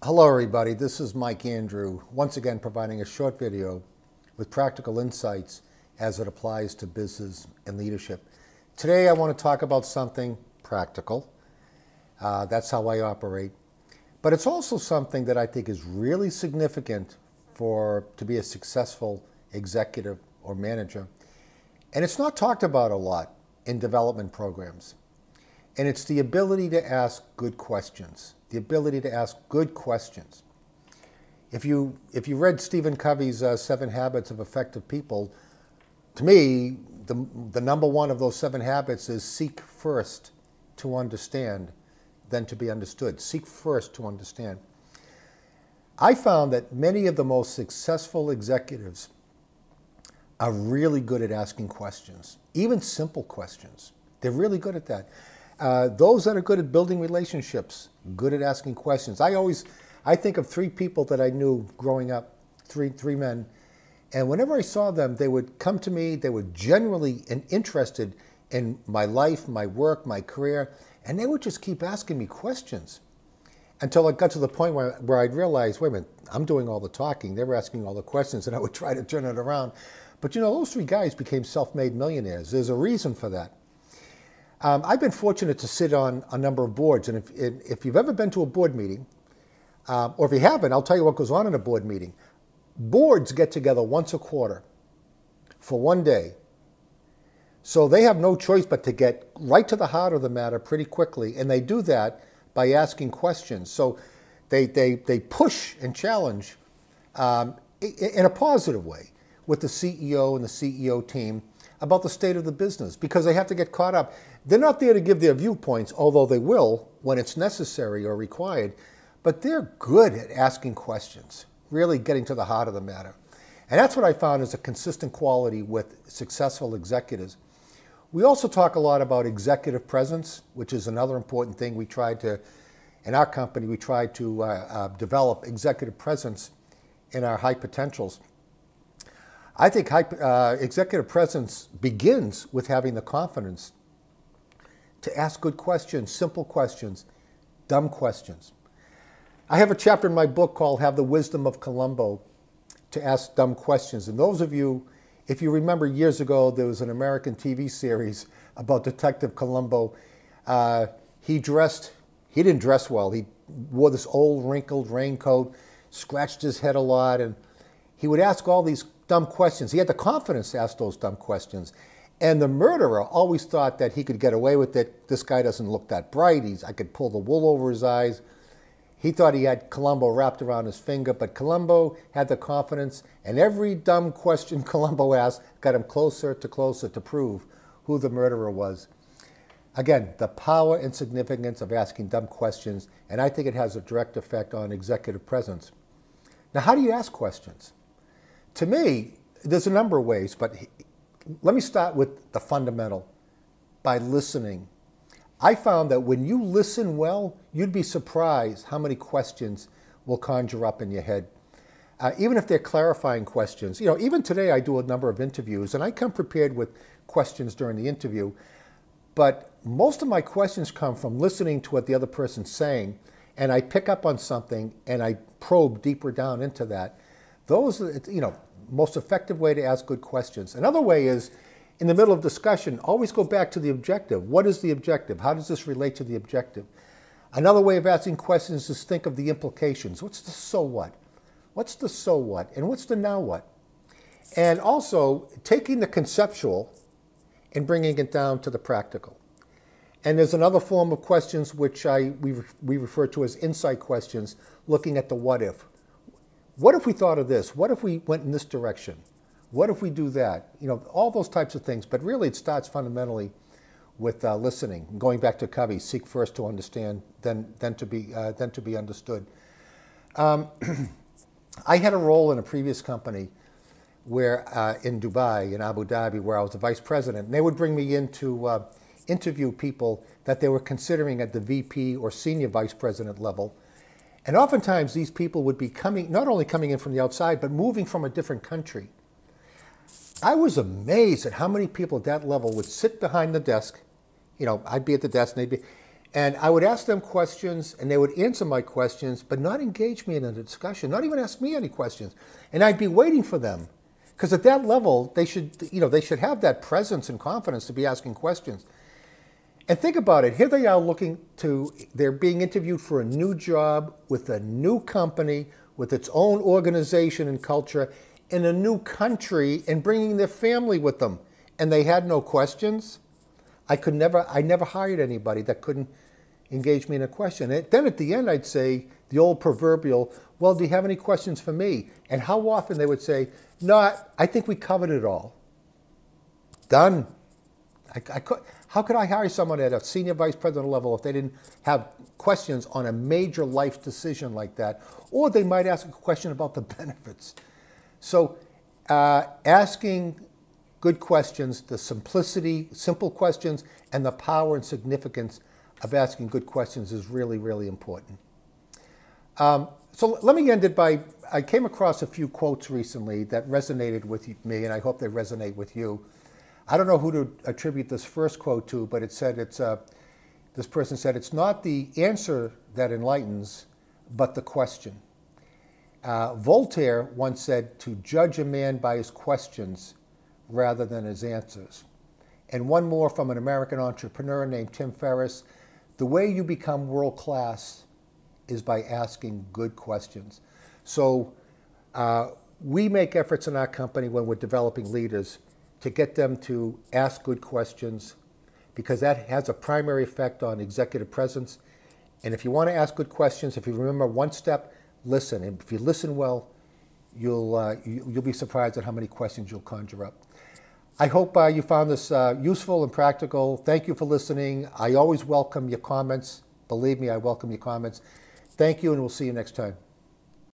Hello everybody, this is Mike Andrew, once again providing a short video with practical insights as it applies to business and leadership. Today I want to talk about something practical. That's how I operate. But it's also something that I think is really significant to be a successful executive or manager. And it's not talked about a lot in development programs. And it's the ability to ask good questions. The ability to ask good questions. If you read Stephen Covey's 7 Habits of Effective People, to me, the number one of those 7 habits is seek first to understand, then to be understood. Seek first to understand. I found that many of the most successful executives are really good at asking questions, even simple questions. They're really good at that. Those that are good at building relationships, good at asking questions. I think of 3 people that I knew growing up, three men, and whenever I saw them, they would come to me, they were genuinely interested in my life, my work, my career, and they would just keep asking me questions until it got to the point where I'd realize, wait a minute, I'm doing all the talking, they were asking all the questions, and I would try to turn it around. But you know, those 3 guys became self-made millionaires. There's a reason for that. I've been fortunate to sit on a number of boards, and if you've ever been to a board meeting, or if you haven't, I'll tell you what goes on in a board meeting. Boards get together once a quarter for one day, so they have no choice but to get right to the heart of the matter pretty quickly, and they do that by asking questions. So they push and challenge in a positive way with the CEO and the CEO team about the state of the business, because they have to get caught up. They're not there to give their viewpoints, although they will when it's necessary or required, but they're good at asking questions, really getting to the heart of the matter. And that's what I found is a consistent quality with successful executives. We also talk a lot about executive presence, which is another important thing in our company, we try to develop executive presence in our high potentials. I think executive presence begins with having the confidence to ask good questions, simple questions, dumb questions. I have a chapter in my book called Have the Wisdom of Columbo to Ask Dumb Questions. And those of you, if you remember years ago, there was an American TV series about Detective Columbo. He didn't dress well. He wore this old wrinkled raincoat, scratched his head a lot, and he would ask all these dumb questions. He had the confidence to ask those dumb questions. And the murderer always thought that he could get away with it. This guy doesn't look that bright. I could pull the wool over his eyes. He thought he had Columbo wrapped around his finger, but Columbo had the confidence, and every dumb question Columbo asked got him closer to prove who the murderer was. Again, the power and significance of asking dumb questions, and I think it has a direct effect on executive presence. Now, how do you ask questions? To me, there's a number of ways, but let me start with the fundamental, by listening. I found that when you listen well, you'd be surprised how many questions will conjure up in your head. Even if they're clarifying questions. You know, even today I do a number of interviews, and I come prepared with questions during the interview, but most of my questions come from listening to what the other person's saying, and I pick up on something and I probe deeper down into that. Those are, you know, most effective way to ask good questions. Another way is, in the middle of discussion, always go back to the objective. What is the objective? How does this relate to the objective? Another way of asking questions is think of the implications. What's the so what? What's the so what? And what's the now what? And also taking the conceptual and bringing it down to the practical. And there's another form of questions which we refer to as insight questions, looking at the what if. What if we thought of this? What if we went in this direction? What if we do that? You know, all those types of things. But really, it starts fundamentally with listening. Going back to Covey, seek first to understand, then to be understood. I had a role in a previous company where in Dubai, in Abu Dhabi, where I was the vice president, and they would bring me in to interview people that they were considering at the VP or senior vice president level. And oftentimes these people would be not only coming in from the outside, but moving from a different country. I was amazed at how many people at that level would sit behind the desk. You know, I'd be at the desk and they'd be, And I would ask them questions, and they would answer my questions, but not engage me in a discussion, not even ask me any questions. And I'd be waiting for them. Because at that level, they should have that presence and confidence to be asking questions. And think about it. Here they are they're being interviewed for a new job with a new company, with its own organization and culture, in a new country, and bringing their family with them. And they had no questions. I never hired anybody that couldn't engage me in a question. And then at the end, I'd say the old proverbial, well, do you have any questions for me? And how often they would say, no, I think we covered it all. Done. How could I hire someone at a senior vice president level if they didn't have questions on a major life decision like that? Or they might ask a question about the benefits. So asking good questions, the simplicity, simple questions, and the power and significance of asking good questions is really, really important. So let me end it by, I came across a few quotes recently that resonated with me, and I hope they resonate with you. I don't know who to attribute this first quote to, but it said this person said, it's not the answer that enlightens, but the question. Voltaire once said to judge a man by his questions rather than his answers. And one more from an American entrepreneur named Tim Ferriss, the way you become world class is by asking good questions. So we make efforts in our company when we're developing leaders to get them to ask good questions, because that has a primary effect on executive presence. And if you want to ask good questions, if you remember one step, listen. And if you listen well, you'll be surprised at how many questions you'll conjure up. I hope you found this useful and practical. Thank you for listening. I always welcome your comments. Believe me, I welcome your comments. Thank you, and we'll see you next time.